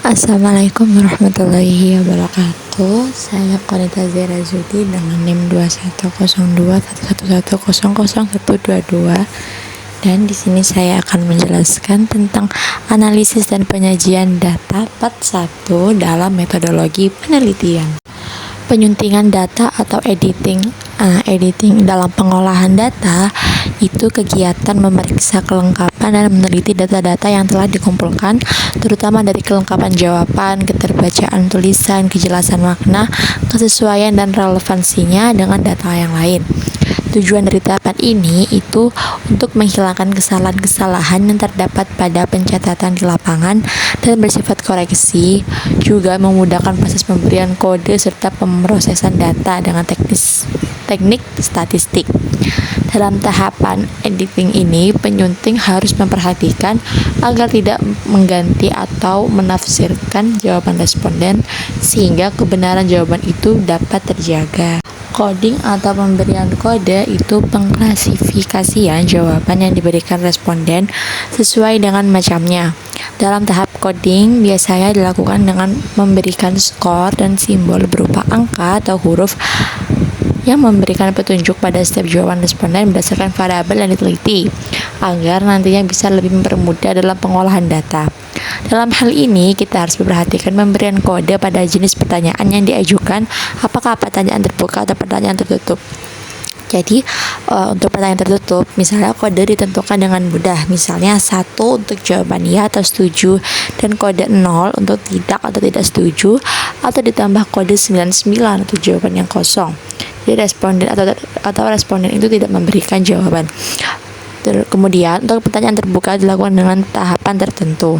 Assalamualaikum warahmatullahi wabarakatuh. Saya Qanita Zera Zudi dengan NIM 210211100122, dan di sini saya akan menjelaskan tentang analisis dan penyajian data part 1 dalam metodologi penelitian. Penyuntingan data atau editing. Editing dalam pengolahan data itu kegiatan memeriksa kelengkapan dan meneliti data-data yang telah dikumpulkan, terutama dari kelengkapan jawaban, keterbacaan tulisan, kejelasan makna, kesesuaian dan relevansinya dengan data yang lain. Tujuan dari tahapan ini itu untuk menghilangkan kesalahan-kesalahan yang terdapat pada pencatatan di lapangan dan bersifat koreksi, juga memudahkan proses pemberian kode serta pemrosesan data dengan teknik statistik. Dalam tahapan editing ini, penyunting harus memperhatikan agar tidak mengganti atau menafsirkan jawaban responden sehingga kebenaran jawaban itu dapat terjaga. Coding atau pemberian kode itu pengklasifikasian jawaban yang diberikan responden sesuai dengan macamnya. Dalam tahap coding biasanya dilakukan dengan memberikan skor dan simbol berupa angka atau huruf yang memberikan petunjuk pada setiap jawaban responden berdasarkan variabel yang diteliti, agar nantinya bisa lebih mempermudah dalam pengolahan data. Dalam hal ini, kita harus memperhatikan pemberian kode pada jenis pertanyaan yang diajukan, apakah pertanyaan terbuka atau pertanyaan tertutup. Jadi, untuk pertanyaan tertutup, misalnya kode ditentukan dengan mudah, misalnya 1 untuk jawaban ya atau setuju, dan kode 0 untuk tidak atau tidak setuju, atau ditambah kode 99 untuk jawaban yang kosong. Jadi responden itu tidak memberikan jawaban. Kemudian, untuk pertanyaan terbuka dilakukan dengan tahapan tertentu.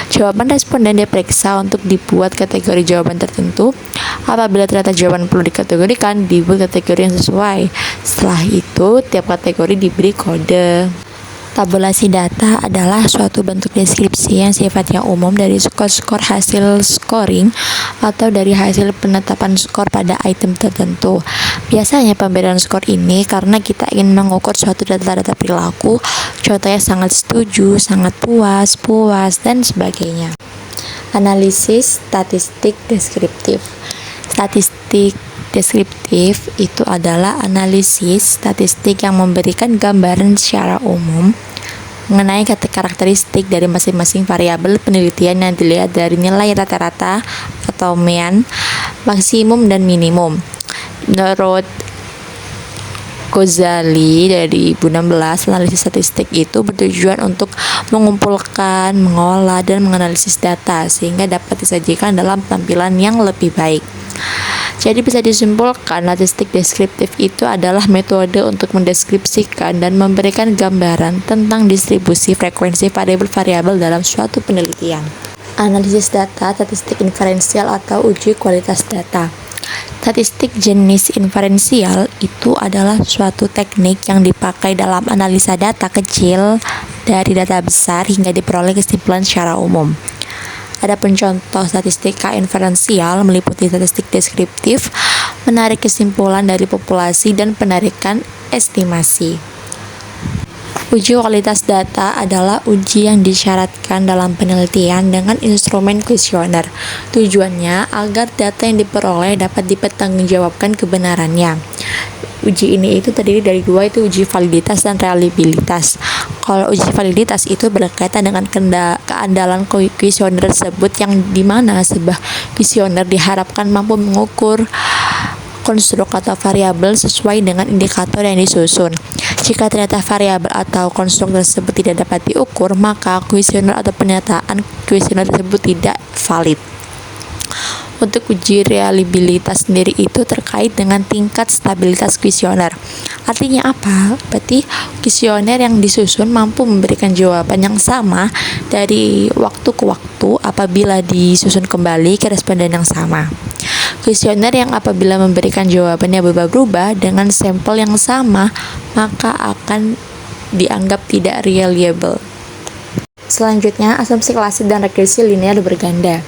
Jawaban responden diperiksa untuk dibuat kategori jawaban tertentu. Apabila ternyata jawaban perlu dikategorikan, dibuat kategori yang sesuai. Setelah itu, tiap kategori diberi kode. Tabulasi data adalah suatu bentuk deskripsi yang sifatnya umum dari skor-skor hasil scoring atau dari hasil penetapan skor pada item tertentu. Biasanya pemberian skor ini karena kita ingin mengukur suatu data-data perilaku, contohnya sangat setuju, sangat puas, dan sebagainya. Analisis statistik deskriptif. Statistik deskriptif itu adalah analisis statistik yang memberikan gambaran secara umum mengenai karakteristik dari masing-masing variabel penelitian yang dilihat dari nilai rata-rata atau mean, maksimum dan minimum. Menurut Ghazali dari 2016, analisis statistik itu bertujuan untuk mengumpulkan, mengolah, dan menganalisis data sehingga dapat disajikan dalam tampilan yang lebih baik. Jadi bisa disimpulkan, statistik deskriptif itu adalah metode untuk mendeskripsikan dan memberikan gambaran tentang distribusi frekuensi variabel-variabel dalam suatu penelitian. Analisis data, statistik inferensial atau uji kualitas data. Statistik jenis inferensial itu adalah suatu teknik yang dipakai dalam analisa data kecil dari data besar hingga diperoleh kesimpulan secara umum. Adapun contoh statistika inferensial meliputi statistik deskriptif, menarik kesimpulan dari populasi, dan penarikan estimasi. Uji kualitas data adalah uji yang disyaratkan dalam penelitian dengan instrumen kuesioner. Tujuannya agar data yang diperoleh dapat dipertanggungjawabkan kebenarannya. Uji ini itu terdiri dari dua, itu uji validitas dan reliabilitas. Kalau uji validitas itu berkaitan dengan keandalan kuesioner tersebut, yang dimana sebuah kuesioner diharapkan mampu mengukur konstruk atau variabel sesuai dengan indikator yang disusun. Jika ternyata variabel atau konstruk tersebut tidak dapat diukur, maka kuesioner atau pernyataan kuesioner tersebut tidak valid. Untuk uji reliabilitas sendiri itu terkait dengan tingkat stabilitas kuesioner. Artinya apa? Berarti kuesioner yang disusun mampu memberikan jawaban yang sama dari waktu ke waktu apabila disusun kembali ke responden yang sama. Kuesioner yang apabila memberikan jawabannya berubah-ubah dengan sampel yang sama, maka akan dianggap tidak reliable. Selanjutnya, asumsi klasik dan regresi linear berganda.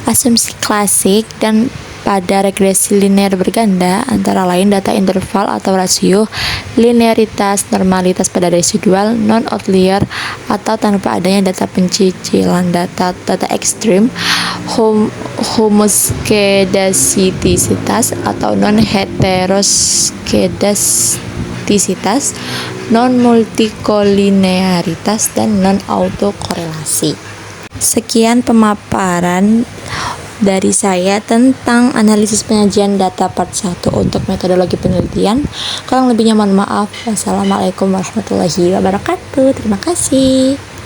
Asumsi klasik dan pada regresi linear berganda, antara lain data interval atau rasio, linearitas, normalitas pada residual, non-outlier, atau tanpa adanya data pencicilan data ekstrim, homoskedastisitas atau non-heteroskedastisitas, non-multikolinearitas, dan non-autokorelasi. Sekian pemaparan dari saya tentang analisis penyajian data part 1 untuk metodologi penelitian. Kurang lebihnya mohon maaf. Wassalamualaikum warahmatullahi wabarakatuh. Terima kasih.